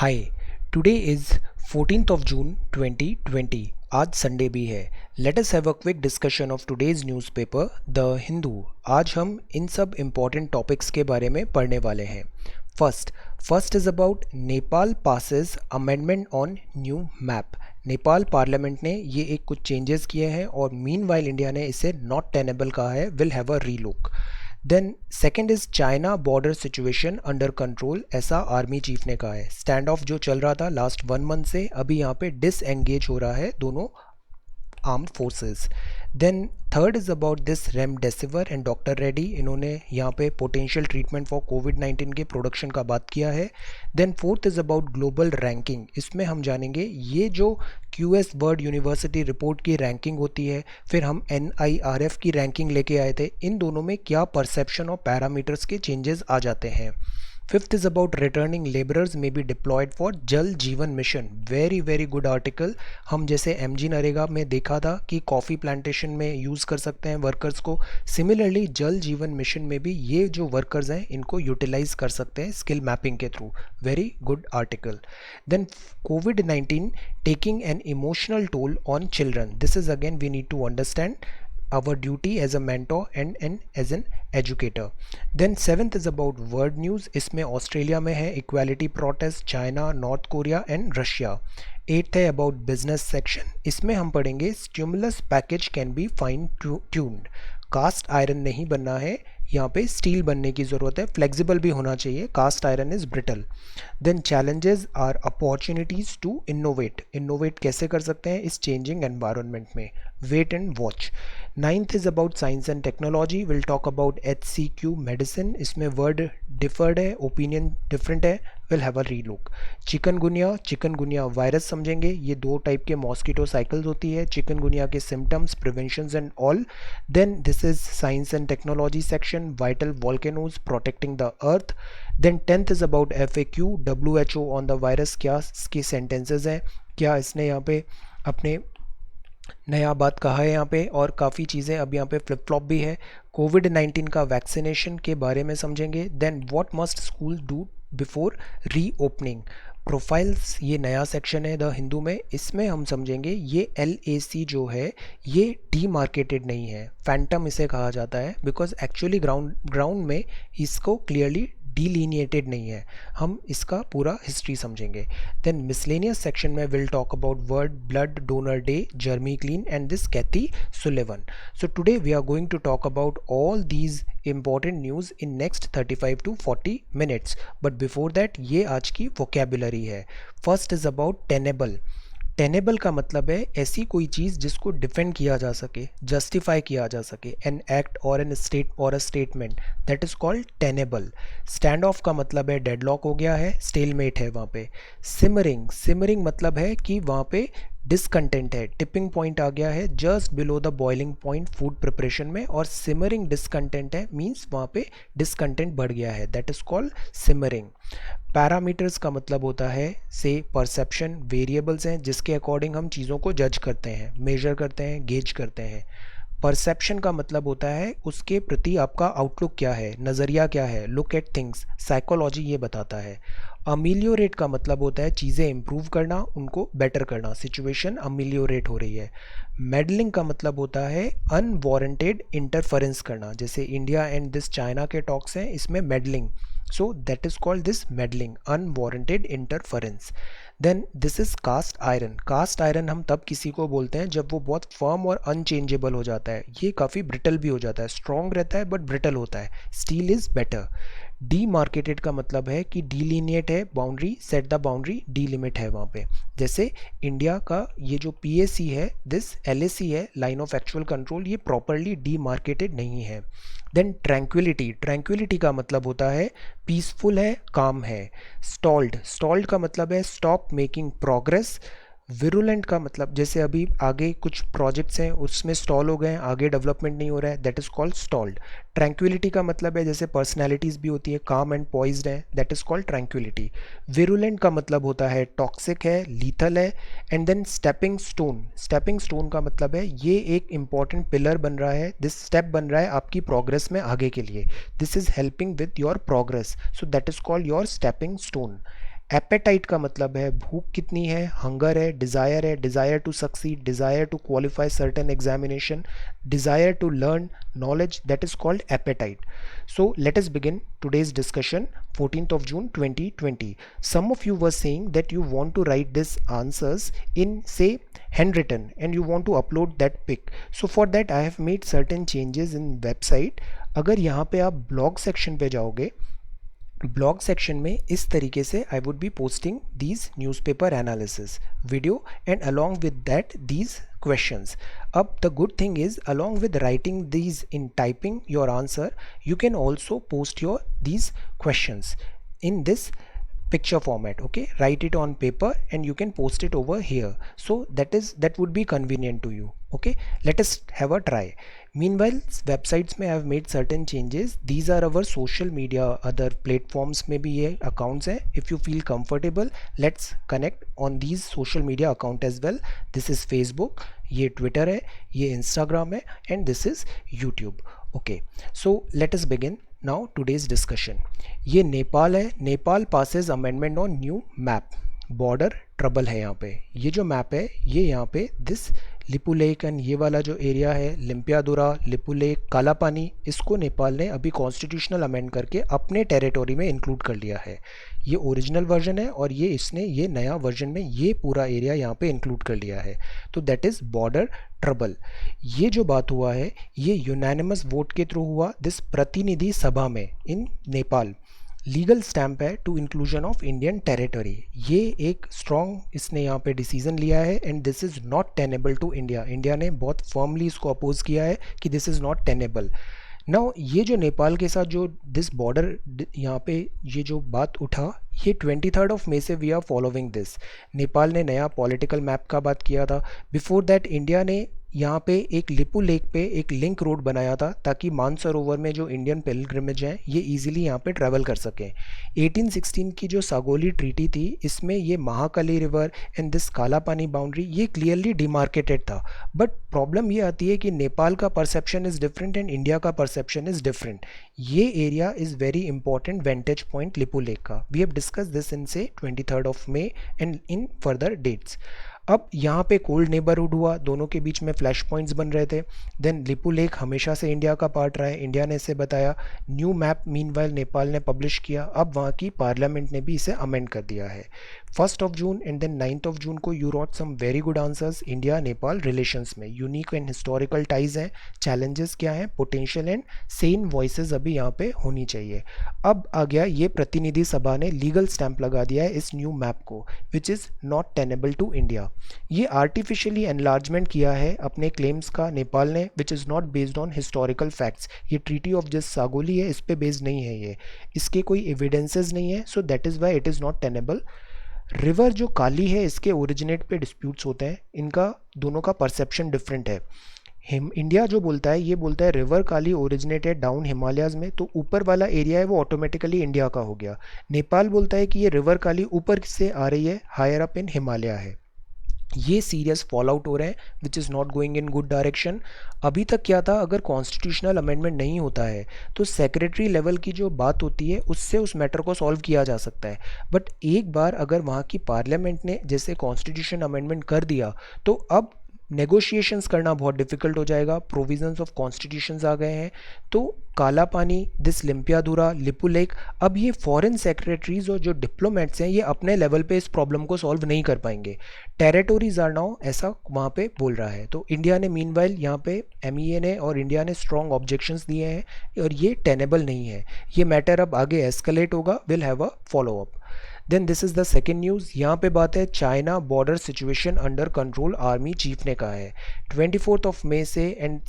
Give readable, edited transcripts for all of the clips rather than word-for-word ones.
Hi. Today is 14th of June 2020। आज Sunday भी है। Let us have a quick discussion of today's newspaper the Hindu. आज हम इन सब इम्पॉर्टेंट टॉपिक्स के बारे में पढ़ने वाले हैं। First is about Nepal passes amendment on new map. Nepal parliament ने ये एक कुछ चेंजेस किए हैं और मीनवाइल इंडिया ने इसे नॉट टेनेबल कहा है, will have a relook. Then second is China border situation under control, ऐसा आर्मी चीफ ने कहा है। स्टैंड ऑफ जो चल रहा था लास्ट 1 मंथ से, अभी यहाँ पे डिसएंगेज हो रहा है दोनों armed forces. Then third is about this remdesivir and doctor Reddy, इन्होंने यहाँ पे पोटेंशियल ट्रीटमेंट फॉर कोविड-19 के प्रोडक्शन का बात किया है। Then fourth is about global ranking, इसमें हम जानेंगे ये जो क्यूएस वर्ल्ड यूनिवर्सिटी रिपोर्ट की रैंकिंग होती है, फिर हम NIRF की रैंकिंग लेके आए थे, इन दोनों में क्या परसेप्शन और पैरामीटर्स के चेंजेस आ जाते हैं। Fifth is about returning labourers may be diploid for जल Jeevan mission, very very good article. हम जैसे MG नरेगा में देखा था कि कॉफ़ी प्लांटेशन में यूज़ कर सकते हैं वर्कर्स को, सिमिलरली जल जीवन मिशन में भी ये जो वर्कर्स हैं इनको यूटिलाइज कर सकते हैं स्किल मैपिंग के through, very good article. Then कोविड-19 taking an emotional toll on children, this is again we need to understand our duty as a mentor and as an educator. Then seventh is about world news, इसमें Australia में है equality protest, China, North Korea and Russia. Eighth है about business section, इसमें हम पढ़ेंगे stimulus package can be fine tuned, cast iron नहीं बनना है, यहाँ पे स्टील बनने की ज़रूरत है, फ्लेक्सिबल भी होना चाहिए, cast iron is brittle. Then challenges are opportunities to innovate, innovate कैसे कर सकते हैं इस चेंजिंग एनवायरनमेंट में, wait and watch. Ninth is about science and technology, will talk about HCQ medicine, इसमें वर्ड डिफर्ड है, ओपिनियन डिफरेंट है, will have a relook. Chikungunya virus समझेंगे, ये दो टाइप के मॉस्किटो साइकिल्स होती है, चिकनगुनिया के symptoms, preventions and all. Then this is science and technology section, vital volcanoes protecting the earth. Then tenth is about FAQ, WHO on the virus, क्या इसके sentences हैं, क्या इसने यहाँ पे अपने नया बात कहा है यहाँ पे, और काफ़ी चीज़ें अब यहाँ पे फ्लिप फ्लॉप भी है। कोविड-19 का वैक्सीनेशन के बारे में समझेंगे। Then what must school do before reopening, profiles ये नया सेक्शन है द हिंदू में, इसमें हम समझेंगे ये LAC जो है ये डीमार्केटेड नहीं है, फैंटम इसे कहा जाता है, बिकॉज एक्चुअली ग्राउंड में इसको क्लियरली डिलीनिएटेड नहीं है। हम इसका पूरा हिस्ट्री समझेंगे। देन मिसलेनियस सेक्शन में will talk about world blood donor day, germy clean and this Kathy Sullivan. So today we are going to talk about all these important news in next 35 to 40 minutes, but before that ये आज की vocabulary है। first is about tenable, tenable का मतलब है ऐसी कोई चीज़ जिसको डिफेंड किया जा सके, जस्टिफाई किया जा सके, एन एक्ट और एन स्टेट और a statement, that is called tenable. Stand of का मतलब है डेडलॉक हो गया है, स्टेलमेट है वहाँ पे। सिमरिंग मतलब है कि वहाँ पे डिसकंटेंट है, टिपिंग पॉइंट आ गया है just below the boiling point food preparation में, और सिमरिंग डिसकंटेंट है, मीन्स वहाँ पे डिसकंटेंट बढ़ गया है, that is called simmering. Parameters का मतलब होता है से परसेप्शन, वेरिएबल्स हैं जिसके अकॉर्डिंग हम चीज़ों को जज करते हैं, मेजर करते हैं, गेज करते हैं। परसेप्शन का मतलब होता है उसके प्रति आपका आउटलुक क्या है, नज़रिया क्या है, लुक एट थिंग्स, साइकोलॉजी ये बताता है। अमिलियोरेट का मतलब होता है चीज़ें इंप्रूव करना, उनको बेटर करना, सिचुएशन अमिलियोरेट हो रही है। मेडलिंग का मतलब होता है अनवारंटेड इंटरफेरेंस करना, जैसे इंडिया एंड दिस चाइना के टॉक्स हैं, इसमें meddling, so that is called this meddling, unwarranted interference. Then this is cast iron, cast iron हम तब किसी को बोलते हैं जब वो बहुत फर्म और अनचेंजेबल हो जाता है, ये काफ़ी ब्रिटल भी हो जाता है, स्ट्रॉन्ग रहता है बट ब्रिटल होता है, स्टील इज़ बेटर। डीमार्केटेड का मतलब है कि डीलिनिएट है boundary, set the boundary, delimit है वहाँ पे, जैसे इंडिया का ये जो PAC है, दिस LAC है, लाइन ऑफ एक्चुअल कंट्रोल, ये प्रॉपरली डीमार्केटेड नहीं है। देन ट्रैंक्विलिटी का मतलब होता है पीसफुल है, काम है। स्टॉल्ड का मतलब है स्टॉप मेकिंग प्रोग्रेस। विरुलेंट का मतलब जैसे अभी आगे कुछ प्रोजेक्ट्स हैं उसमें स्टॉल हो गए हैं, आगे डेवलपमेंट नहीं हो रहा है, that is called stalled. Tranquillity का मतलब है जैसे पर्सनैलिटीज़ भी होती है, काम एंड पॉइज्ड है, that is called tranquillity. Virulent का मतलब होता है टॉक्सिक है, लीथल है। एंड देन स्टेपिंग स्टोन का मतलब है ये एक इंपॉर्टेंट पिलर बन रहा है, दिस स्टेप बन रहा है आपकी प्रोग्रेस में आगे के लिए, this is helping with your progress, so that is called your stepping stone. Appetite का मतलब है भूख कितनी है, हंगर है, desire to succeed, desire to qualify certain examination, desire to learn knowledge, that is called appetite. So let us begin today's discussion. 14th of June 2020. Some of you were saying that you want to write these answers in say handwritten and you want to upload that pic. So for that I have made certain changes in website. अगर यहाँ पे आप blog section पे जाओगे, blog section में इस तरीके से I would be posting these newspaper analysis video and along with that these questions. The good thing is, along with writing these in typing your answer, you can also post your these questions in this picture format. Okay, write it on paper and you can post it over here, so that would be convenient to you. Okay, let us have a try. Meanwhile, websites में I have made certain changes. These are our social media, other platforms में भी ये accounts हैं. If you feel comfortable, let's connect on these social media account as well. This is Facebook, ये Twitter है, ये Instagram है, and this is YouTube. Okay, so let us begin now today's discussion. ये नेपाल है. Nepal passes amendment on new map. Border trouble है यहाँ पे. ये जो मैप है ये यहाँ पे दिस लिपू लेक एंड ये वाला जो एरिया है लिम्पियादुरा, लिपू लेक, काला पानी, इसको नेपाल ने अभी कॉन्स्टिट्यूशनल अमेंड करके अपने टेरिटोरी में इंक्लूड कर लिया है. ये ओरिजिनल वर्जन है और ये इसने ये नया वर्जन में ये पूरा एरिया यहाँ पे इंक्लूड कर लिया है. तो दैट इज़ बॉर्डर ट्रबल. ये जो बात हुआ है ये यूनानिमस वोट के थ्रू हुआ दिस प्रतिनिधि सभा में इन नेपाल. लीगल स्टैम्प है to inclusion of Indian territory. ये एक स्ट्रॉन्ग इसने यहाँ पे डिसीजन लिया है and this is not tenable to India. India ने बहुत फर्मली इसको अपोज किया है कि this is not tenable. Now ये जो नेपाल के साथ जो दिस बॉर्डर यहाँ पे ये जो बात उठा, ये 23 मई से we are following this. Nepal ने नया पॉलिटिकल मैप का बात किया था. बिफोर दैट इंडिया ने यहाँ पे एक लिपू लेक पे एक लिंक रोड बनाया था ताकि मानसरोवर में जो इंडियन पिलग्रिमेज हैं ये इजीली यहाँ पे ट्रैवल कर सकें. 1816 की जो सागोली ट्रीटी थी इसमें ये महाकाली रिवर एंड दिस काला पानी बाउंड्री ये क्लियरली डिमार्केटेड था. बट प्रॉब्लम ये आती है कि नेपाल का perception is different and India का परसेप्शन इज़ डिफरेंट. ये area is very important vantage point Lipulekh का. We have discuss this in से 23 May and in further dates. अब यहाँ पे कोल्ड नेबरहुड हुआ, दोनों के बीच में फ्लैश पॉइंट्स बन रहे थे. देन लिपू लेक हमेशा से इंडिया का पार्ट रहा है, इंडिया ने इसे बताया. न्यू मैप मीनवाइल नेपाल ने पब्लिश किया. अब वहाँ की पार्लियामेंट ने भी इसे अमेंड कर दिया है. 1 जून एंड देन 9 जून को you wrote some very good answers. India Nepal relations में यूनिक एंड हिस्टोरिकल टाइज हैं, चैलेंजेस क्या हैं, पोटेंशियल एंड सेन वॉइसेस अभी यहाँ पे होनी चाहिए. अब आ गया ये प्रतिनिधि सभा ने लीगल स्टैंप लगा दिया है इस न्यू मैप को which is not tenable to India. ये आर्टिफिशियली एनलार्जमेंट किया है अपने क्लेम्स का नेपाल ने which is not based on historical facts. ये ट्रीटी ऑफ जस्ट सागोली है, इस पे बेस्ड नहीं है, ये इसके कोई एविडेंसेस नहीं है. सो that is why it is not tenable. River जो काली है इसके ओरिजिनेट पे डिस्प्यूट्स होते हैं, इनका दोनों का परसेप्शन डिफरेंट है. इंडिया जो बोलता है ये बोलता है रिवर काली ओरिजिनेटेड डाउन हिमालयाज़ में, तो ऊपर वाला एरिया है वो ऑटोमेटिकली इंडिया का हो गया. नेपाल बोलता है कि ये रिवर काली ऊपर से आ रही है, हायर अप इन हिमालय है. ये सीरियस फॉल आउट हो रहे हैं विच is not going in good direction. अभी तक क्या था, अगर कॉन्स्टिट्यूशनल अमेंडमेंट नहीं होता है तो सेक्रेटरी लेवल की जो बात होती है उससे उस मैटर को सॉल्व किया जा सकता है. बट एक बार अगर वहाँ की पार्लियामेंट ने जैसे कॉन्स्टिट्यूशन अमेंडमेंट कर दिया तो अब नेगोशिएशंस करना बहुत डिफिकल्ट हो जाएगा. प्रोविजंस ऑफ कॉन्स्टिट्यूशंस आ गए हैं. तो काला पानी, दिस लिम्पियादुरा, लिपू लेक, अब ये फॉरेन सेक्रेटरीज और जो डिप्लोमेट्स हैं ये अपने लेवल पे इस प्रॉब्लम को सॉल्व नहीं कर पाएंगे. टेरिटोरीज आर नाउ ऐसा वहाँ पे बोल रहा है. तो इंडिया ने मीनवाइल यहाँ पे MEA ने और इंडिया ने स्ट्रॉन्ग ऑब्जेक्शंस दिए हैं और ये टेनेबल नहीं है. ये मैटर अब आगे एस्केलेट होगा, will have a follow up. Then this is the second news. यहाँ पे बात है China border situation under control, army chief ने कहा है. 24 मई से एंड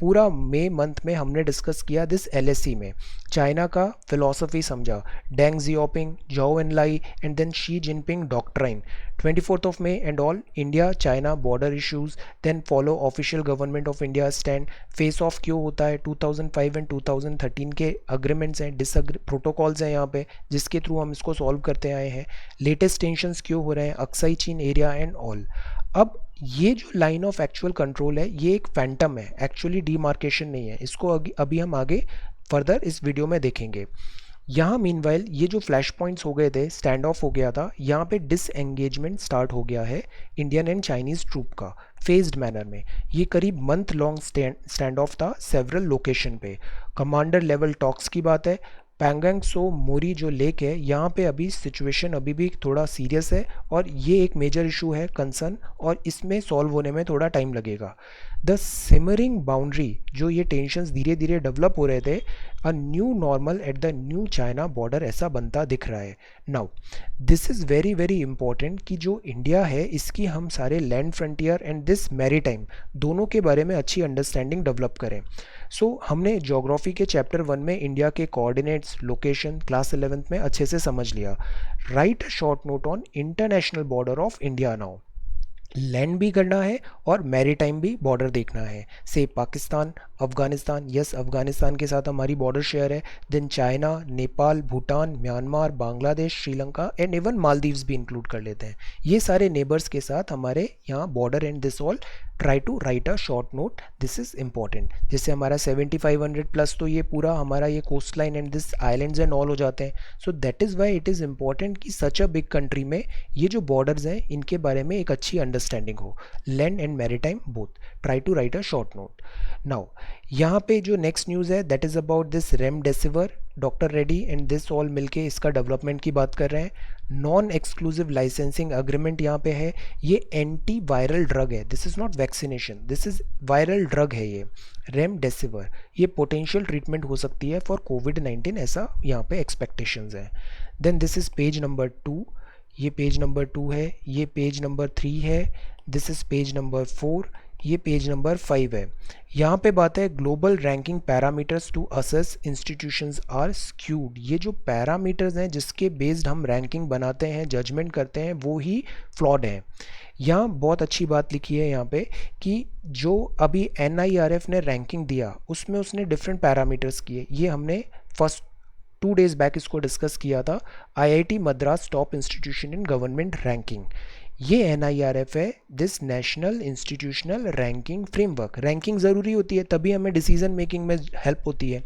पूरा मई मंथ में हमने डिस्कस किया दिस LSE में. चाइना का फिलॉसफी समझा, Deng Xiaoping, Zhou Enlai and then Xi Jinping doctrine. 24 May and all India China border issues, then follow official government of India stand. Face off क्यों होता है, 2005 and 2013 के agreements हैं, protocols हैं यहाँ पे जिसके थ्रू हम इसको सॉल्व करते आए हैं. लेटेस्ट टेंशंस क्यों हो रहे हैं, अक्साई चीन एरिया एंड ऑल. अब ये जो लाइन ऑफ एक्चुअल कंट्रोल है ये एक फैंटम है, एक्चुअली डीमार्केशन नहीं है. इसको अभी हम आगे फर्दर इस वीडियो में देखेंगे. यहाँ मीनवाइल ये जो फ्लैश पॉइंट्स हो गए थे, स्टैंड ऑफ हो गया था, यहाँ पे डिसएंगेजमेंट स्टार्ट हो गया है इंडियन एंड चाइनीज़ ट्रूप का फेज्ड मैनर में। ये करीब मंथ लॉन्ग स्टैंड ऑफ था सेवरल लोकेशन पे। कमांडर लेवल टॉक्स की बात है। पैंगोंग सो मोरी जो लेक है, यहाँ पे अभी सिचुएशन अभी भी थोड़ा सीरियस है और ये एक मेजर इशू है, कंसर्न, और इसमें सॉल्व होने में थोड़ा टाइम लगेगा। द सिमरिंग बाउंड्री, जो ये टेंशन्स धीरे धीरे डेवलप हो रहे थे, a new normal at the new China border ऐसा बनता दिख रहा है। Now this is very very important कि जो इंडिया है इसकी हम सारे land frontier and this maritime दोनों के बारे में अच्छी अंडरस्टैंडिंग डेवलप करें। हमने ज्योग्राफी के चैप्टर 1 में इंडिया के कोऑर्डिनेट्स, लोकेशन क्लास 11th में अच्छे से समझ लिया। Right a short note on international border of India now. Land भी करना है और मैरीटाइम भी बॉर्डर देखना है। से पाकिस्तान, अफगानिस्तान, यस अफगानिस्तान के साथ हमारी बॉर्डर शेयर है। Then China, Nepal, Bhutan, Myanmar, Bangladesh, Sri Lanka and even Maldives भी इंक्लूड कर लेते हैं। ये सारे नेबर्स के साथ हमारे यहाँ border and this all try to write a short note, this is important. जैसे हमारा 7500 प्लस तो ये पूरा हमारा ये coast line and this islands and all हो जाते हैं। So that is why it is important कि सच अ बिग कंट्री में ये जो बॉर्डर्स हैं इनके बारे में एक अच्छी अंडरस्टैंडिंग हो, land and maritime both. Try to write a short note. Now यहाँ पे जो नेक्स्ट न्यूज़ है that is about this remdesivir. Doctor Reddy and this all मिलके इसका डेवलपमेंट की बात कर रहे हैं। नॉन एक्सक्लूसिव लाइसेंसिंग अग्रीमेंट यहाँ पे है। ये एंटी वायरल ड्रग है, this is not vaccination, this is viral drug है ये रेमडेसिविर। ये पोटेंशियल ट्रीटमेंट हो सकती है फॉर कोविड-19, ऐसा यहाँ पे एक्सपेक्टेशंस हैं। Then this is page number 2, ये पेज नंबर 2 है, ये पेज नंबर 3 है, दिस इज़ पेज नंबर 4, ये पेज नंबर 5 है। यहाँ पे बात है global ranking parameters to assess institutions are skewed. ये जो पैरामीटर्स हैं जिसके बेस्ड हम रैंकिंग बनाते हैं, जजमेंट करते हैं, वो ही फ्लॉड हैं। यहाँ बहुत अच्छी बात लिखी है यहाँ पे कि जो अभी NIRF ने रैंकिंग दिया उसमें उसने डिफरेंट पैरामीटर्स किए। ये हमने फर्स्ट 2 डेज बैक इसको डिस्कस किया था। IIT Madras top institution in government ranking, ये NIRF है, this national institutional ranking framework. Ranking ज़रूरी होती है तभी हमें डिसीजन मेकिंग में हेल्प होती है।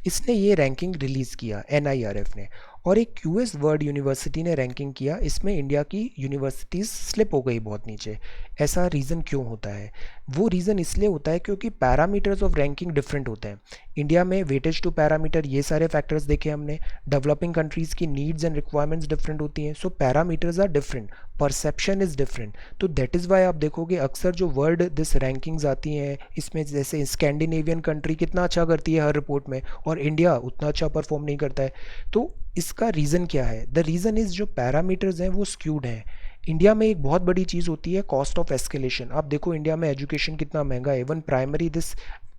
इसने ये रैंकिंग रिलीज़ किया NIRF ने, और एक QS वर्ल्ड यूनिवर्सिटी ने रैंकिंग किया, इसमें इंडिया की यूनिवर्सिटीज़ स्लिप हो गई बहुत नीचे। ऐसा रीज़न क्यों होता है? वो रीज़न इसलिए होता है क्योंकि पैरामीटर्स ऑफ रैंकिंग डिफरेंट होते हैं। इंडिया में वेटेज टू पैरामीटर, ये सारे फैक्टर्स देखे हमने। डेवलपिंग कंट्रीज़ की नीड्स एंड रिक्वायरमेंट्स डिफरेंट होती हैं, so parameters are different, perception is different. तो दैट इज़ वाई आप देखोगे अक्सर जो वर्ल्ड दिस रैंकिंग्स आती हैं इसमें, जैसे स्कैंडिनेवियन कंट्री कितना अच्छा करती है हर रिपोर्ट में और इंडिया उतना अच्छा परफॉर्म नहीं करता है। तो इसका रीज़न क्या है? द रीज़न इज़ जो पैरामीटर्स हैं वो स्क्यूड हैं। इंडिया में एक बहुत बड़ी चीज़ होती है कॉस्ट ऑफ एस्केलेशन। आप देखो इंडिया में एजुकेशन कितना महंगा है, even primary this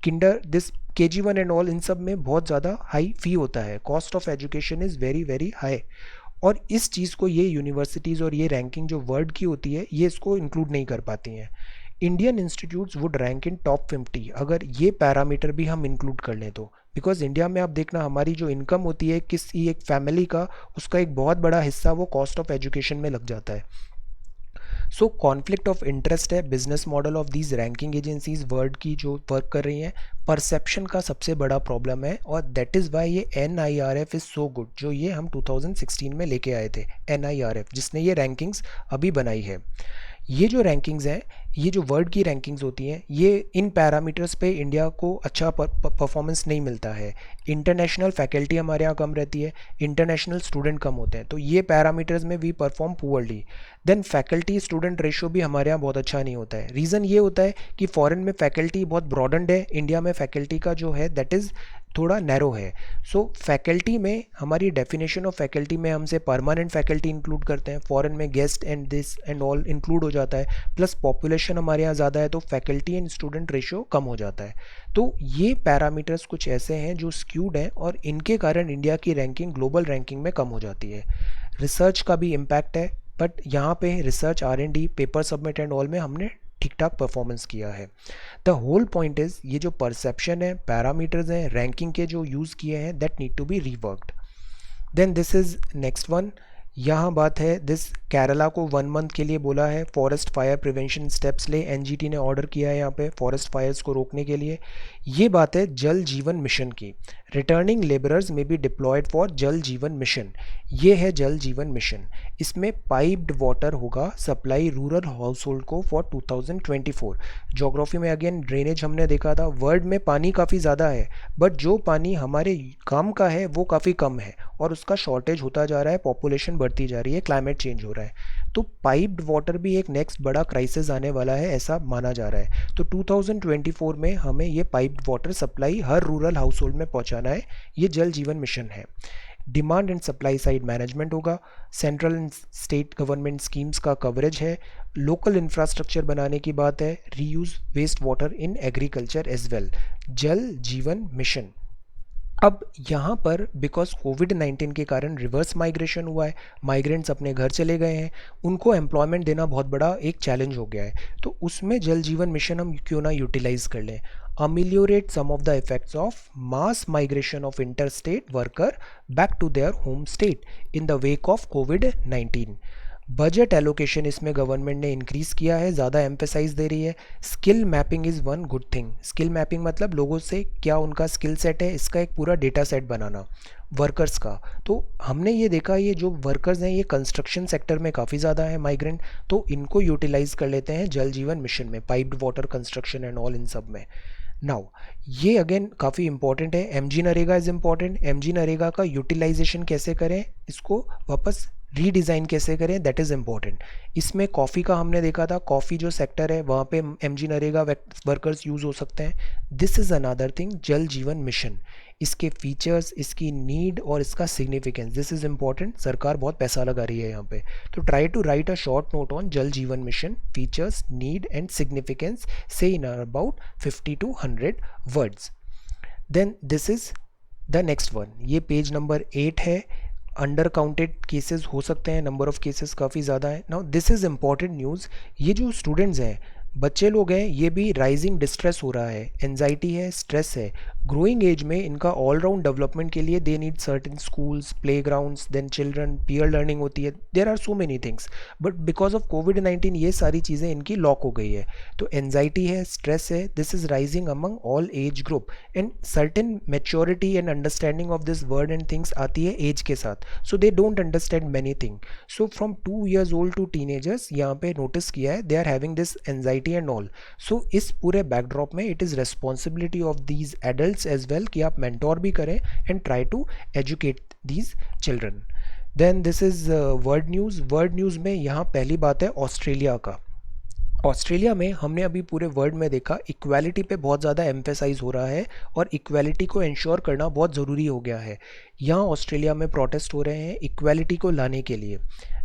kinder this KG1 and all, इन सब में बहुत ज़्यादा हाई फी होता है। Cost of education is very very high, और इस चीज़ को ये यूनिवर्सिटीज़ और ये रैंकिंग जो वर्ल्ड की होती है ये इसको इंक्लूड नहीं कर पाती हैं। Indian institutes would rank in top 50 अगर ये पैरामीटर भी हम इंक्लूड कर लें तो। बिकॉज इंडिया में आप देखना हमारी जो इनकम होती है किसी एक फैमिली का, उसका एक बहुत बड़ा हिस्सा वो कॉस्ट ऑफ एजुकेशन में लग जाता है। सो कॉन्फ्लिक्ट ऑफ इंटरेस्ट है business model of these ranking agencies world की जो वर्क कर रही हैं। परसेप्शन का सबसे बड़ा प्रॉब्लम है, और दैट इज़ वाई ये NIRF इज़ सो गुड, जो ये हम 2016 में लेके आए थे। NIRF जिसने ये रैंकिंग्स अभी बनाई है। ये जो रैंकिंग्स हैं, ये जो वर्ल्ड की रैंकिंग्स होती हैं, ये इन पैरामीटर्स पे इंडिया को अच्छा परफॉर्मेंस नहीं मिलता है। इंटरनेशनल फैकल्टी हमारे यहाँ कम रहती है, इंटरनेशनल स्टूडेंट कम होते हैं, तो ये पैरामीटर्स में we perform poorly. Then faculty student ratio भी हमारे यहाँ बहुत अच्छा नहीं होता है। रीज़न ये होता है कि फॉरेन में फैकल्टी बहुत ब्रॉडन्ड है, इंडिया में फैकल्टी का जो है दैट इज़ थोड़ा नैरो है। सो फैकल्टी में हमारी डेफिनेशन ऑफ फैकल्टी में हमसे परमानेंट फैकल्टी इंक्लूड करते हैं, फॉरेन में guest and this and all include हो जाता है, प्लस पॉपुलेशन हमारे यहाँ ज़्यादा है तो फैकल्टी एंड स्टूडेंट रेशियो कम हो जाता है। तो ये पैरामीटर्स कुछ ऐसे हैं जो स्क्यूड हैं, और इनके कारण इंडिया की रैंकिंग ग्लोबल रैंकिंग में कम हो जाती है। रिसर्च का भी इम्पैक्ट है, बट यहाँ पे research R&D paper submit and all में हमने ठीक ठाक परफॉर्मेंस किया है। द होल पॉइंट इज़ ये जो परसेप्शन है, पैरामीटर्स हैं, रैंकिंग के जो यूज़ किए हैं, that need to be reworked. Then this is next one, यहाँ बात है दिस केरला को 1 मंथ के लिए बोला है फॉरेस्ट फायर प्रिवेंशन स्टेप्स ले, एनजीटी ने ऑर्डर किया है यहाँ पे फॉरेस्ट फायर्स को रोकने के लिए। ये बात है जल जीवन मिशन की, रिटर्निंग लेबरर्स में बी डिप्लॉयड फॉर जल जीवन मिशन। ये है जल जीवन मिशन। इसमें पाइप्ड वाटर होगा सप्लाई रूरल हाउस होल्ड को फॉर 2024। जोग्राफी में अगेन ड्रेनेज हमने देखा था, वर्ल्ड में पानी काफ़ी ज़्यादा है बट जो पानी हमारे काम का है वो काफ़ी कम है और उसका शॉर्टेज होता जा रहा है, पॉपुलेशन बढ़ती जा रही है, क्लाइमेट चेंज हो रहा है। तो पाइप्ड वाटर भी एक नेक्स्ट बड़ा क्राइसिस आने वाला है ऐसा माना जा रहा है। तो 2024 में हमें ये पाइप्ड वाटर सप्लाई हर रूरल हाउस होल्ड में पहुंचाना है। ये जल जीवन मिशन है। Demand and supply side management होगा, central and state government schemes का कवरेज है, लोकल इंफ्रास्ट्रक्चर बनाने की बात है, reuse waste water in agriculture as well. Jal Jeevan mission. अब यहाँ पर बिकॉज कोविड-19 के कारण रिवर्स माइग्रेशन हुआ है, माइग्रेंट्स अपने घर चले गए हैं, उनको एम्प्लॉयमेंट देना बहुत बड़ा एक चैलेंज हो गया है। तो उसमें जल जीवन मिशन हम क्यों ना यूटिलाइज कर लें। Ameliorate some of the effects of mass migration of inter state worker back to their home state in the wake of कोविड-19। बजट एलोकेशन इसमें गवर्नमेंट ने इंक्रीज़ किया है, ज़्यादा एम्फेसाइज दे रही है। Skill mapping is one good thing. Skill mapping मतलब लोगों से क्या उनका स्किल सेट है, इसका एक पूरा डेटा सेट बनाना वर्कर्स का। तो हमने ये देखा ये जो वर्कर्स हैं ये कंस्ट्रक्शन सेक्टर में काफ़ी ज़्यादा है माइग्रेंट, तो इनको यूटिलाइज कर लेते हैं जल जीवन मिशन में, piped water construction and all इन सब में। नाउ ये अगेन काफ़ी इंपॉर्टेंट है। MG NREGA is important. MG NREGA का यूटिलाइजेशन कैसे करें, इसको वापस रीडिज़ाइन कैसे करें, दैट इज़ इम्पॉर्टेंट। इसमें कॉफ़ी का हमने देखा था, कॉफ़ी जो सेक्टर है वहाँ पे एमजी नरेगा वर्कर्स यूज़ हो सकते हैं। दिस इज़ अनदर थिंग जल जीवन मिशन। इसके फीचर्स, इसकी नीड और इसका सिग्निफिकेंस, दिस इज़ इम्पॉर्टेंट। सरकार बहुत पैसा लगा रही है यहाँ पे, तो try to write a short note on Jal Jeevan mission features, need and significance, say in about 50 to 100 words. Then this is the next one, ये पेज नंबर 8 है। अंडर काउंटेड केसेस हो सकते हैं, नंबर ऑफ केसेस काफ़ी ज़्यादा है। Now this is important news. ये जो स्टूडेंट्स हैं, बच्चे लोग हैं, ये भी राइजिंग डिस्ट्रेस हो रहा है, एनजाइटी है, स्ट्रेस है। ग्रोइंग एज में इनका ऑलराउंड डेवलपमेंट के लिए they need certain schools, play grounds, then children, peer learning होती है, there are so many things. But because of कोविड-19 ये सारी चीज़ें इनकी लॉक हो गई है। तो एनजाइटी है, स्ट्रेस है, this is rising among all age group and certain maturity and understanding of this word and things आती है एज के साथ। So they don't understand many thing. So from 2 years old to teenagers यहाँ पे notice किया है they are having this anxiety and all. So इस पूरे बैकड्रॉप में it is responsibility of these adults as well कि आप मेंटोर भी करें and try to educate these children. Then this is world news. World news में यहाँ पहली बात है ऑस्ट्रेलिया का। ऑस्ट्रेलिया में हमने अभी पूरे वर्ल्ड में देखा इक्वालिटी पे बहुत ज़्यादा एम्फेसाइज हो रहा है और इक्वालिटी को इंश्योर करना बहुत ज़रूरी हो गया है। यहाँ ऑस्ट्रेलिया में प्रोटेस्ट हो रहे हैं इक्वालिटी को लाने के लिए।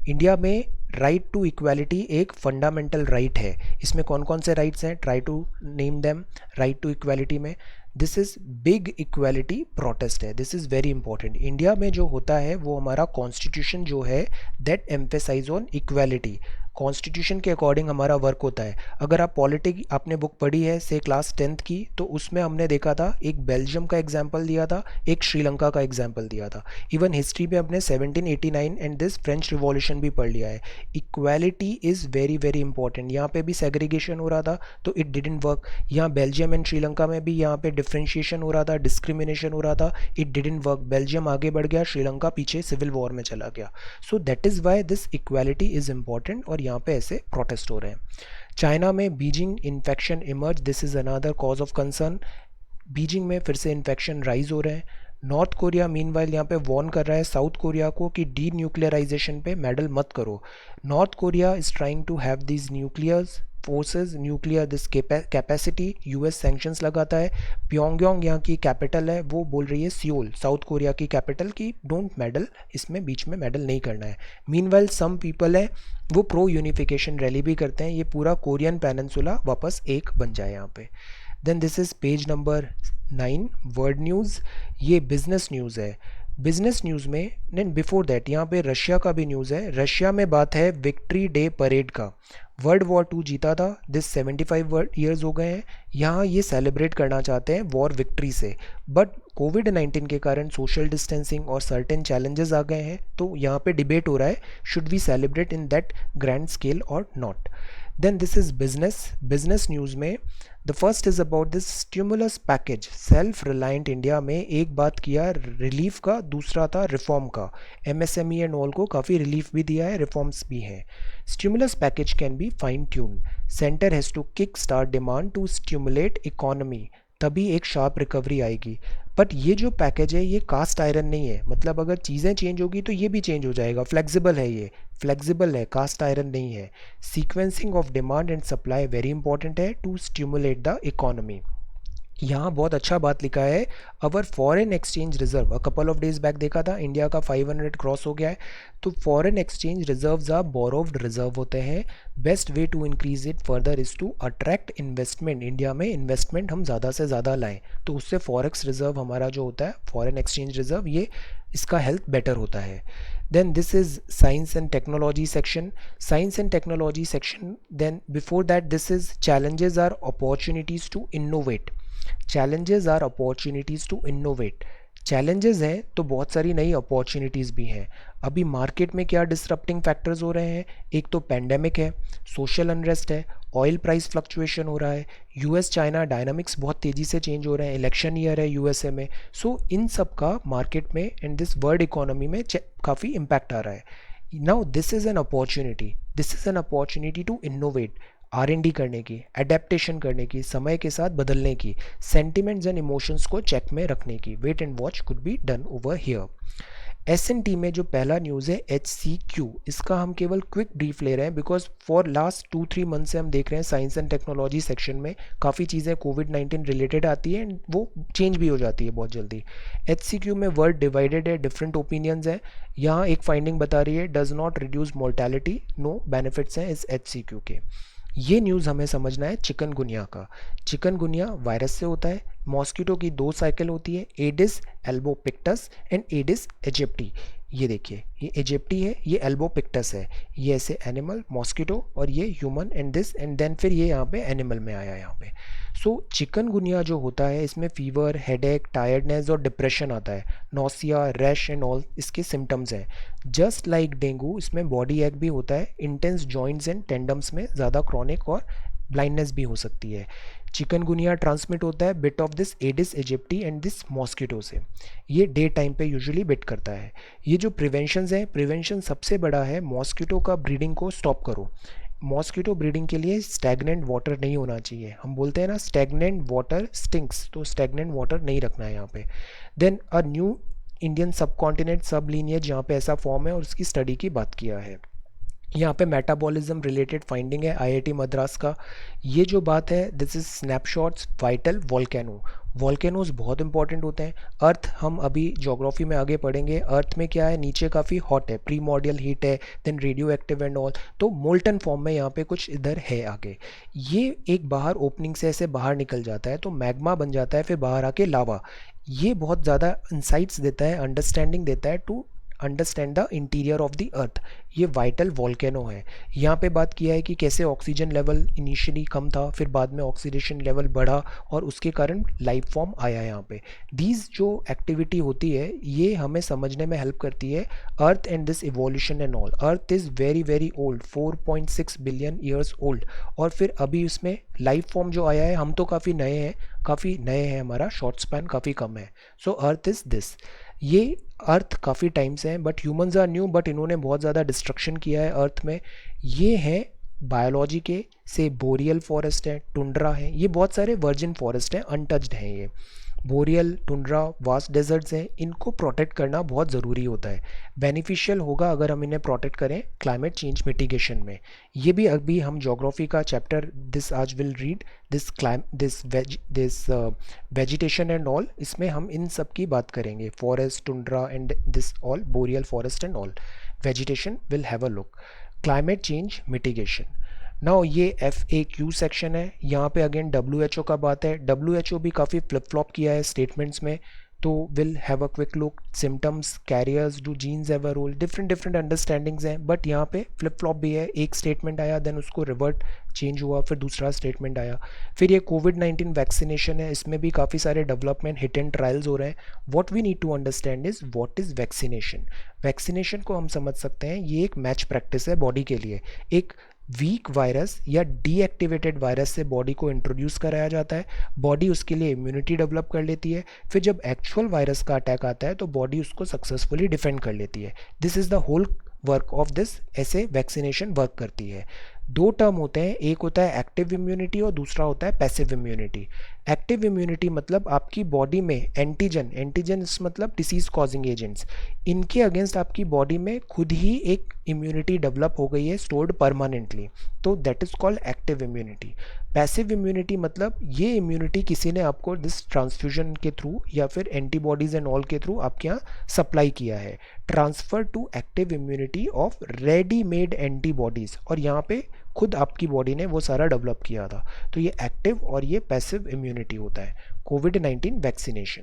इंडिया में राइट टू इक्वालिटी एक फंडामेंटल राइट है। इसमें कौन कौन से राइट्स हैं, try to name them. Right to equality में this is big equality protest है, this is very important. India में जो होता है वो हमारा कॉन्स्टिट्यूशन जो है that emphasize on equality, constitution के अकॉर्डिंग हमारा वर्क होता है। अगर आप पॉलिटिक आपने बुक पढ़ी है से क्लास 10th की, तो उसमें हमने देखा था एक बेल्जियम का एग्जाम्पल दिया था, एक श्रीलंका का एग्जाम्पल दिया था। इवन हिस्ट्री में अपने 1789 एंड दिस फ्रेंच रिवॉल्यूशन भी पढ़ लिया है। Equality is very very important. यहाँ पे भी सेग्रीगेशन हो रहा था तो इट डिडंट वर्क। यहाँ बेल्जियम एंड श्रीलंका में भी यहाँ पे डिफ्रेंशिएशन हो रहा था, डिस्क्रिमिनेशन हो रहा था, इट डिडंट वर्क। बेल्जियम आगे बढ़ गया, श्रीलंका पीछे सिविल वॉर में चला गया। सो that is why this equality is important और यहाँ पे ऐसे प्रोटेस्ट हो रहे हैं। चाइना में Beijing infection emerge, this is another cause of concern. Beijing में फिर से इन्फेक्शन राइज हो रहे हैं। नॉर्थ कोरिया मीनवाइल यहाँ पे वॉर्न कर रहा है साउथ कोरिया को कि डी न्यूक्लियराइजेशन पे मेडल मत करो। North Korea is trying to have these nuclears forces, nuclear this capacity. US sanctions लगाता है। प्योंगयांग यहाँ की कैपिटल है, वो बोल रही है सियोल साउथ कोरिया की कैपिटल की डोंट मेडल, इसमें बीच में मेडल नहीं करना है। मीनवाइल सम पीपल है वो प्रो यूनिफिकेशन रैली भी करते हैं, ये पूरा कोरियन पेनिनसुला वापस एक बन जाए यहाँ पे। Then this is page number 9 world news. ये बिजनेस न्यूज़ है। बिजनेस न्यूज़ में नहीं बिफोर दैट यहाँ पे रशिया का भी न्यूज़ है। रशिया में बात है विक्ट्री डे परेड का। वर्ल्ड वॉर 2 जीता था, दिस 75 ईयर्स हो गए हैं। यहाँ ये सेलिब्रेट करना चाहते हैं वॉर विक्ट्री से, बट कोविड-19 के कारण सोशल डिस्टेंसिंग और सर्टेन चैलेंजेस आ गए हैं, तो यहाँ पे डिबेट हो रहा है should we celebrate in that grand scale or not. Then this is business news में the first is about this stimulus package. Self reliant India में एक बात किया रिलीफ का, दूसरा था रिफॉर्म का। एमएसएमई एंड ऑल को काफ़ी रिलीफ भी दिया है, रिफॉर्म्स भी हैं। Stimulus package can be fine tune, centre has to kick start demand to stimulate economy, तभी एक शार्प रिकवरी आएगी। बट ये जो पैकेज है ये कास्ट आयरन नहीं है, मतलब अगर चीज़ें चेंज होगी तो ये भी चेंज हो जाएगा, फ्लेक्सिबल है, ये फ्लेक्सिबल है, कास्ट आयरन नहीं है। Sequencing of demand and supply very important है टू स्टिमुलेट द इकोनॉमी। यहाँ बहुत अच्छा बात लिखा है, our foreign exchange reserve, a couple of days back देखा था इंडिया का 500 क्रॉस हो गया है, तो foreign exchange reserves are borrowed reserve होते हैं। Best way to increase it further is to attract investment, India में इन्वेस्टमेंट हम ज़्यादा से ज़्यादा लाएं, तो उससे फॉरेक्स रिजर्व हमारा जो होता है फॉरेन एक्सचेंज रिजर्व, ये इसका हेल्थ बेटर होता है। then this is science and technology section, then before that this is challenges are opportunities to innovate, challenges are opportunities to innovate। challenges हैं तो बहुत सारी नई अपॉर्चुनिटीज़ भी हैं। अभी मार्केट में क्या डिसरप्टिंग फैक्टर्स हो रहे हैं, एक तो पेंडेमिक है, सोशल अनरेस्ट है, ऑयल प्राइस फ्लक्चुएशन हो रहा है, यूएस चाइना डायनामिक्स बहुत तेज़ी से चेंज हो रहे हैं, इलेक्शन ईयर है यूएसए में, सो इन सब का मार्केट में एंड दिस वर्ल्ड इकोनॉमी में काफ़ी इम्पैक्ट आ रहा है। Now this is an opportunity to innovate, R&D करने की, एडेप्टेशन करने की, समय के साथ बदलने की, सेंटिमेंट्स एंड इमोशंस को चेक में रखने की। Wait and watch could be done over here. S&T में जो पहला न्यूज़ है HCQ, इसका हम केवल क्विक ब्रीफ ले रहे हैं बिकॉज फॉर लास्ट 2-3 मंथ से हम देख रहे हैं साइंस एंड टेक्नोलॉजी सेक्शन में काफ़ी चीज़ें कोविड-19 रिलेटेड आती है एंड वो चेंज भी हो जाती है बहुत जल्दी। HCQ में वर्ड डिवाइडेड है, डिफरेंट ओपिनियंस हैं। यहाँ एक फाइंडिंग बता रही है does not reduce mortality, no benefits हैं इस HCQ के। ये न्यूज़ हमें समझना है चिकनगुनिया का। चिकनगुनिया वायरस से होता है, मॉस्किटो की 2 साइकिल होती है, Aedes albopictus and Aedes aegypti. ये देखिए ये एजिप्टी है, ये एल्बोपिक्टस है, ये ऐसे एनिमल मॉस्किटो और ये human and this and then फिर ये यहाँ पे एनिमल में आया यहाँ पे। सो चिकनगुनिया जो होता है इसमें फीवर, हेडेक, टायर्डनेस और डिप्रेशन आता है, नोसिया, रैश एंड ऑल इसके सिम्टम्स हैं। जस्ट लाइक डेंगू इसमें बॉडी एक भी होता है, इंटेंस जॉइंट्स एंड टेंडम्स में ज़्यादा क्रॉनिक और ब्लाइंडनेस भी हो सकती है। चिकनगुनिया ट्रांसमिट होता है bit of this Aedes aegypti and this mosquito से। ये डे टाइम पे यूजुअली बिट करता है। ये जो प्रिवेंशंस हैं, प्रिवेंशन सबसे बड़ा है मॉस्किटो का ब्रीडिंग को स्टॉप करो। मॉस्किटो ब्रीडिंग के लिए स्टैगनेंट वाटर नहीं होना चाहिए, हम बोलते हैं ना स्टैगनेंट वाटर स्टिंक्स, तो स्टैगनेंट वाटर नहीं रखना है यहाँ पे। देन अ न्यू इंडियन सब कॉन्टिनेंट सब लीनिएज जहाँ पे ऐसा फॉर्म है और उसकी स्टडी की बात किया है। यहाँ पे मेटाबॉलिज्म रिलेटेड फाइंडिंग है आईआईटी मद्रास का। ये जो बात है this is snapshots vital volcano. Volcanoes बहुत इंपॉर्टेंट होते हैं। अर्थ हम अभी ज्योग्राफी में आगे पढ़ेंगे, अर्थ में क्या है नीचे काफ़ी हॉट है, प्रीमॉर्डियल हीट है, then radio active and all, तो मोल्टन फॉर्म में यहाँ पे कुछ इधर है आगे। ये एक बाहर ओपनिंग से ऐसे बाहर निकल जाता है तो मैग्मा बन जाता है, फिर बाहर आके लावा। ये बहुत ज़्यादा इंसाइट्स देता है, अंडरस्टैंडिंग देता है to understand the interior of the earth. ये वाइटल वॉल्केनो है। यहाँ पे बात किया है कि कैसे ऑक्सीजन लेवल इनिशियली कम था, फिर बाद में ऑक्सीडेशन लेवल बढ़ा और उसके कारण लाइफ फॉर्म आया यहाँ पे। दीज जो एक्टिविटी होती है ये हमें समझने में हेल्प करती है earth and this evolution and all. Earth is very very old, 4.6 billion years old, और फिर अभी उसमें लाइफ फॉर्म जो आया है, हम तो काफ़ी नए हैं, हमारा शॉर्ट स्पैन काफ़ी कम है। So earth is this. ये अर्थ काफ़ी टाइम से हैं but humans are new, but इन्होंने बहुत ज़्यादा डिस्ट्रक्शन किया है अर्थ में। ये हैं बायोलॉजी के से बोरियल फॉरेस्ट है, टुंड्रा है, ये बहुत सारे वर्जिन फॉरेस्ट हैं, अनटच्ड हैं ये। बोरियल, टुंड्रा, वास्ट डेजर्ट्स हैं, इनको प्रोटेक्ट करना बहुत ज़रूरी होता है। बेनिफिशियल होगा अगर हम इन्हें प्रोटेक्ट करें क्लाइमेट चेंज मिटिगेशन में। ये भी अभी हम ज्योग्राफी का चैप्टर दिस आज will read this vegetation and all, इसमें हम इन सब की बात करेंगे, forest, tundra and this all boreal forest and all. Vegetation will have a look. Climate change mitigation. Now ये FAQ सेक्शन है, यहाँ पे अगेन WHO का बात है। WHO भी काफ़ी फ्लिप फ्लॉप किया है स्टेटमेंट्स में। तो will have a quick look symptoms carriers do genes have a role, different different understandings हैं, बट यहाँ पे फ्लिप फ्लॉप भी है, एक स्टेटमेंट आया देन उसको रिवर्ट चेंज हुआ, फिर दूसरा स्टेटमेंट आया। फिर ये कोविड-19 वैक्सीनेशन है, इसमें भी काफ़ी सारे डेवलपमेंट हिट एंड ट्रायल्स हो रहे हैं। What we need to understand is what is vaccination. Vaccination को हम समझ सकते हैं ये एक मैच प्रैक्टिस है बॉडी के लिए। एक वीक वायरस या डीएक्टिवेटेड वायरस से बॉडी को इंट्रोड्यूस कराया जाता है, बॉडी उसके लिए इम्यूनिटी डेवलप कर लेती है, फिर जब एक्चुअल वायरस का अटैक आता है तो बॉडी उसको सक्सेसफुली डिफेंड कर लेती है। This is the whole work of this, ऐसे वैक्सीनेशन वर्क करती है। दो टर्म होते हैं, एक होता है एक्टिव इम्यूनिटी और दूसरा होता है पैसिव इम्यूनिटी। एक्टिव इम्यूनिटी मतलब आपकी बॉडी में एंटीजन, एंटीजन मतलब डिसीज कॉजिंग एजेंट्स, इनके अगेंस्ट आपकी बॉडी में खुद ही एक इम्यूनिटी डेवलप हो गई है स्टोर्ड परमानेंटली, तो that is called active immunity. Passive immunity मतलब ये इम्यूनिटी किसी ने आपको दिस ट्रांसफ्यूजन के थ्रू या फिर एंटीबॉडीज एंड ऑल के थ्रू आपके यहाँ सप्लाई किया है। Transfer to active immunity of readymade antibodies, और यहाँ पे खुद आपकी बॉडी ने वो सारा डेवलप किया था। तो ये एक्टिव और ये पैसिव इम्यूनिटी होता है कोविड-19 वैक्सीनेशन।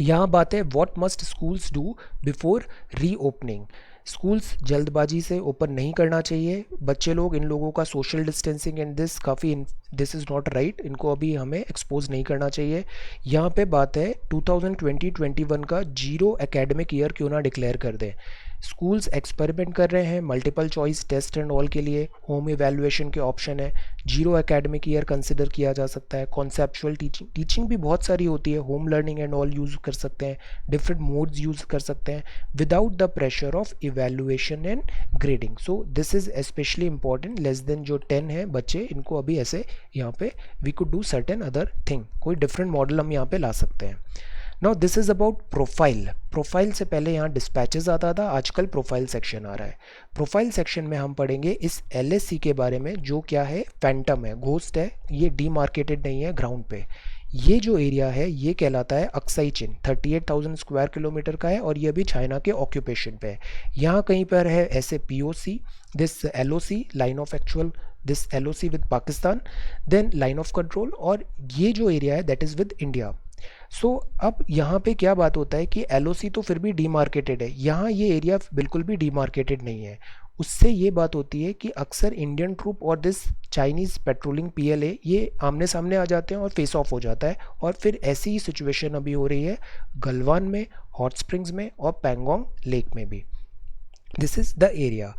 यहाँ बात है what must schools do before reopening. Schools जल्दबाजी से ओपन नहीं करना चाहिए, बच्चे लोग, इन लोगों का सोशल डिस्टेंसिंग एंड दिस काफ़ी, दिस इज़ नॉट राइट, इनको अभी हमें एक्सपोज नहीं करना चाहिए। यहाँ पे बात है 2020-21 का जीरो एकेडमिक ईयर क्यों ना डिक्लेयर कर दें। स्कूल्स एक्सपेरिमेंट कर रहे हैं multiple choice test and all के लिए, होम इवैल्यूएशन के ऑप्शन है, जीरो एकेडमिक ईयर कंसिडर किया जा सकता है। कॉन्सेप्चुअल टीचिंग, टीचिंग भी बहुत सारी होती है, home learning and all use कर सकते हैं, डिफरेंट मोड्स यूज़ कर सकते हैं without the pressure of evaluation and grading. So this is specially important. Less than जो 10 है बच्चे, इनको अभी ऐसे यहाँ पे we could do certain other thing, कोई डिफरेंट मॉडल हम यहाँ पे ला सकते हैं। Now this is about profile. Profile से पहले यहाँ डिस्पैचेस आता था, आजकल प्रोफाइल सेक्शन आ रहा है। प्रोफाइल सेक्शन में हम पढ़ेंगे इस एलएससी के बारे में, जो क्या है, फैंटम है, घोस्ट है, ये डीमार्केटेड नहीं है ग्राउंड पे। ये जो एरिया है ये कहलाता है अक्साई चिन, 38,000 स्क्वायर किलोमीटर का है और ये भी चाइना के ऑक्यूपेशन पे है। यहाँ कहीं पर है ऐसे POC, this LOC line of actual, this LOC with Pakistan, then line of control, और ये जो एरिया है that is with India. So अब यहाँ पे क्या बात होता है कि एलओसी तो फिर भी डीमार्केटेड है, यहाँ ये एरिया बिल्कुल भी डीमार्केटेड नहीं है। उससे ये बात होती है कि अक्सर इंडियन ट्रूप और दिस चाइनीज़ पेट्रोलिंग पीएलए ये आमने सामने आ जाते हैं और फेस ऑफ हो जाता है, और फिर ऐसी ही सिचुएशन अभी हो रही है गलवान में, हॉट स्प्रिंग्स में और पैंगोंग लेक में भी। This is the area.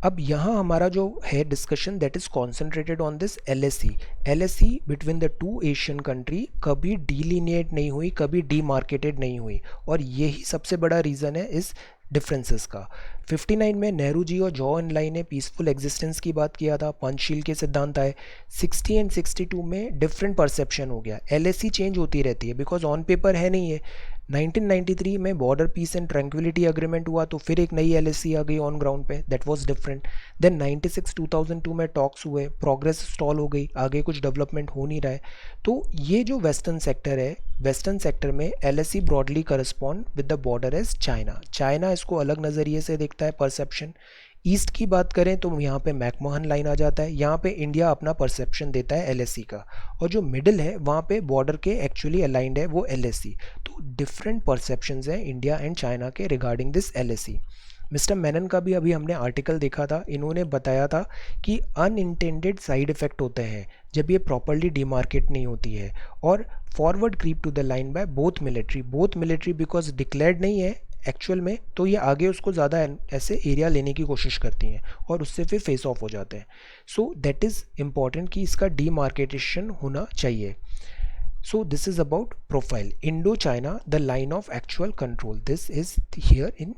अब यहाँ हमारा जो है discussion that is concentrated on this LSC. LSC between the two Asian country कभी डीलिनिएट नहीं हुई, कभी डीमार्केटेड नहीं हुई, और यही सबसे बड़ा रीज़न है इस डिफरेंसेस का। 59 में नेहरू जी और जॉ एन लाई ने पीसफुल एग्जिस्टेंस की बात किया था, पंचशील के सिद्धांत आए। 60 एंड 62 में डिफरेंट परसेप्शन हो गया, एलएससी चेंज होती रहती है बिकॉज ऑन पेपर है नहीं है। 1993 में border peace and tranquility agreement हुआ तो फिर एक नई एलएससी आ गई ऑन ग्राउंड पे, दैट वाज डिफरेंट। देन 96-2002 में टॉक्स हुए, प्रोग्रेस स्टॉल हो गई, आगे कुछ डेवलपमेंट हो नहीं रहा है। तो ये जो वेस्टर्न सेक्टर है, वेस्टर्न सेक्टर में LSC broadly correspond with the border edge China. China इसको अलग नज़रिए से देखता है परसेप्शन। ईस्ट की बात करें तो यहाँ पे मैकमोहन लाइन आ जाता है, यहाँ पे इंडिया अपना परसेप्शन देता है एलएससी का, और जो मिडिल है वहाँ पे बॉर्डर के एक्चुअली अलाइंड है वो एलएससी। तो डिफरेंट परसेप्शंस हैं इंडिया एंड चाइना के regarding this LSC. Mister Menon का भी अभी हमने आर्टिकल देखा था, इन्होंने बताया था कि अनइंटेंडेड साइड इफ़ेक्ट होते हैं जब ये प्रॉपरली डिमार्केट नहीं होती है, और forward creep to the line by both military because declared नहीं है एक्चुअल में, तो ये आगे उसको ज़्यादा ऐसे एरिया लेने की कोशिश करती हैं और उससे फिर फेस ऑफ हो जाते हैं। सो दैट इज़ इम्पॉर्टेंट कि इसका डीमार्केटेशन होना चाहिए। So this is about profile. Indo China the line of actual control, this is here in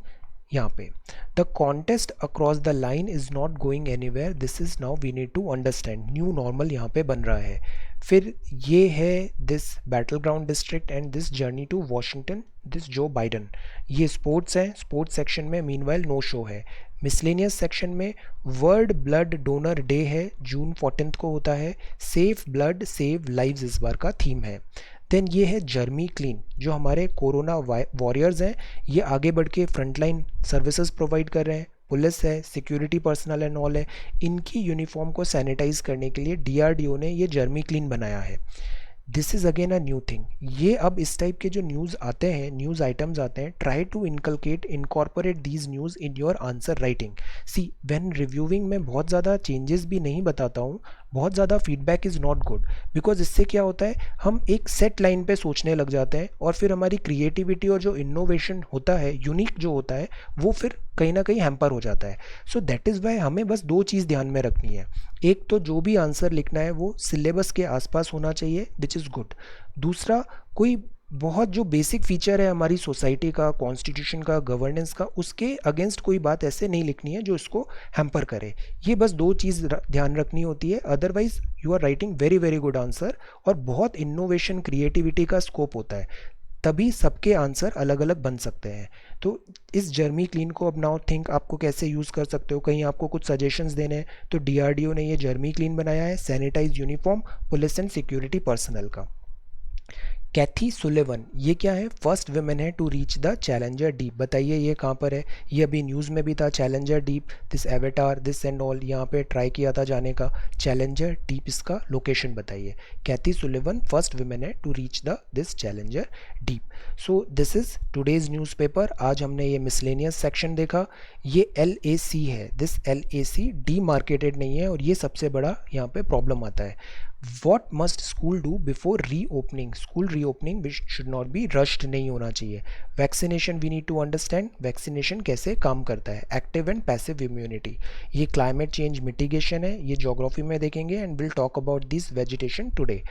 यहाँ पे। The contest across the line is not going anywhere, this is now we need to understand, new normal यहाँ पे बन रहा है। फिर ये है this battle ground district and this journey to Washington, this Joe Biden. ये स्पोर्ट्स है, स्पोर्ट्स सेक्शन में मीनवाइल नो शो है। मिसलेनियस सेक्शन में वर्ल्ड ब्लड डोनर डे है, जून 14 को होता है। सेफ ब्लड सेव लाइव्स इस बार का थीम है। देन ये है जर्मी क्लीन, जो हमारे कोरोना वॉरियर्स हैं, ये आगे बढ़ के फ्रंटलाइन सर्विसेज प्रोवाइड कर रहे हैं, पुलिस है, सिक्योरिटी पर्सनल एंड ऑल है, इनकी यूनिफॉर्म को सैनिटाइज करने के लिए डीआरडीओ ने ये जर्मी क्लीन बनाया है। This is again a new thing. ये अब इस टाइप के जो न्यूज़ आते हैं, न्यूज़ आइटम्स आते हैं, try to incorporate these news in your answer writing. See when reviewing में बहुत ज़्यादा चेंजेस भी नहीं बताता हूँ, बहुत ज़्यादा feedback is not good, because इससे क्या होता है, हम एक सेट लाइन पे सोचने लग जाते हैं और फिर हमारी क्रिएटिविटी और जो इनोवेशन होता है, यूनिक जो होता है, वो फिर कहीं ना कहीं हैम्पर हो जाता है। सो दैट इज़ वाई हमें बस दो चीज़ ध्यान में रखनी है। एक तो जो भी आंसर लिखना है वो सिलेबस के आसपास होना चाहिए, विच इज़ गुड। दूसरा, कोई बहुत जो बेसिक फीचर है हमारी सोसाइटी का, कॉन्स्टिट्यूशन का, गवर्नेंस का, उसके अगेंस्ट कोई बात ऐसे नहीं लिखनी है जो इसको हैम्पर करे। ये बस दो चीज़ ध्यान रखनी होती है, otherwise you are writing very very good answer. और बहुत इनोवेशन क्रिएटिविटी का स्कोप होता है, तभी सबके आंसर अलग अलग बन सकते हैं। तो इस जर्मी क्लीन को अब नाउ थिंक आपको कैसे यूज़ कर सकते हो। कहीं आपको कुछ सजेशंस देने हैं तो डीआरडीओ ने ये जर्मी क्लीन बनाया है, sanitize uniform police and security personal का। कैथी सुलेवन, ये क्या है, फर्स्ट वुमेन है to reach the Challenger Deep. बताइए ये कहाँ पर है, ये अभी न्यूज़ में भी था, challenger deep, this avatar, this and all, यहाँ पे ट्राई किया था जाने का। चैलेंजर डीप इसका लोकेशन बताइए। कैथी सुलेवन फर्स्ट वुमेन है to reach the this Challenger Deep. So this is today's newspaper. आज हमने ये मिसलेनियस सेक्शन देखा। ये LAC है, दिस LAC डीमार्केटेड नहीं है, और ये सबसे बड़ा यहाँ पे प्रॉब्लम आता है। What must school do before reopening, school reopening should not be rushed, नहीं होना चाहिए। Vaccination we need to understand, vaccination कैसे काम करता है, एक्टिव एंड पैसिव इम्यूनिटी। ये क्लाइमेट चेंज मिटिगेशन है, ये ज्योग्राफी में देखेंगे, and will talk about this vegetation today.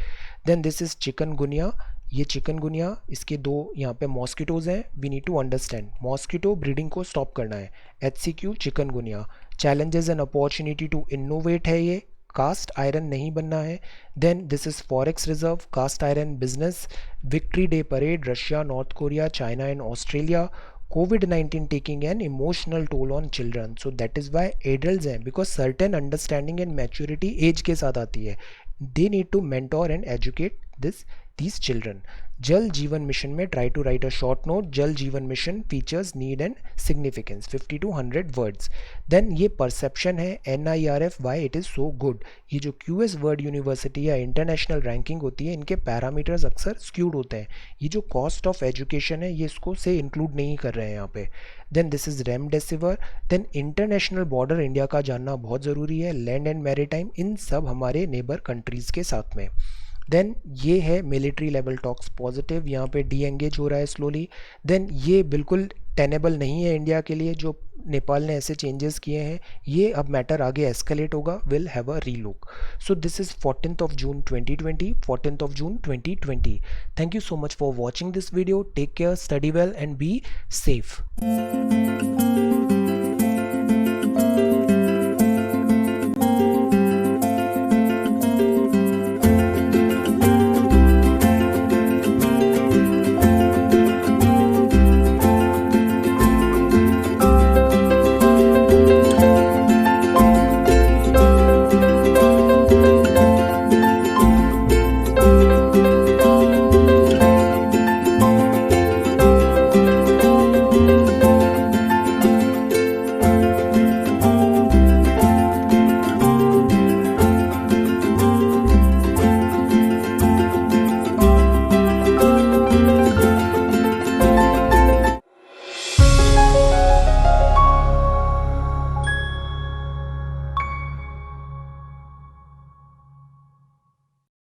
Then this is chikungunya, ये चिकनगुनिया, इसके दो यहाँ पे मॉस्किटोज हैं, we need to understand, mosquito breeding को स्टॉप करना है। HCQ chikungunya. Challenges and opportunity to innovate है ये, कास्ट आयरन नहीं बनना है। Then this is forex reserve, cast iron business, Victory Day parade, Russia, North Korea, China and Australia. COVID-19 taking an emotional toll on children, so that is why adults हैं, because certain understanding and maturity age के साथ आती है, they need to mentor and educate these children. जल Jeevan Mission में try to write a short note, Jal Jeevan mission features, need and significance, 50 to 100 words. Then ये perception है, NIRF why it is so good. ये जो QS वर्ड यूनिवर्सिटी या international ranking होती है, इनके पैरामीटर्स अक्सर स्क्यूड होते हैं। ये जो कॉस्ट ऑफ एजुकेशन है, ये इसको से इंक्लूड नहीं कर रहे हैं यहाँ पे। Then this is remdesivir. Then international border India का जानना बहुत ज़रूरी है, लैंड एंड मैरीटाइम, इन सब हमारे नेबर कंट्रीज़ के साथ में। देन ये है मिलिट्री लेवल टॉक्स पॉजिटिव, यहाँ पे डी एंगेज हो रहा है स्लोली। देन ये बिल्कुल टेनेबल नहीं है इंडिया के लिए, जो नेपाल ने ऐसे चेंजेस किए हैं, ये अब मैटर आगे एस्केलेट होगा, will have a relook. So this is 14th June 2020, 14th June 2020। Thank you so much for watching this video, take care, study well and be safe.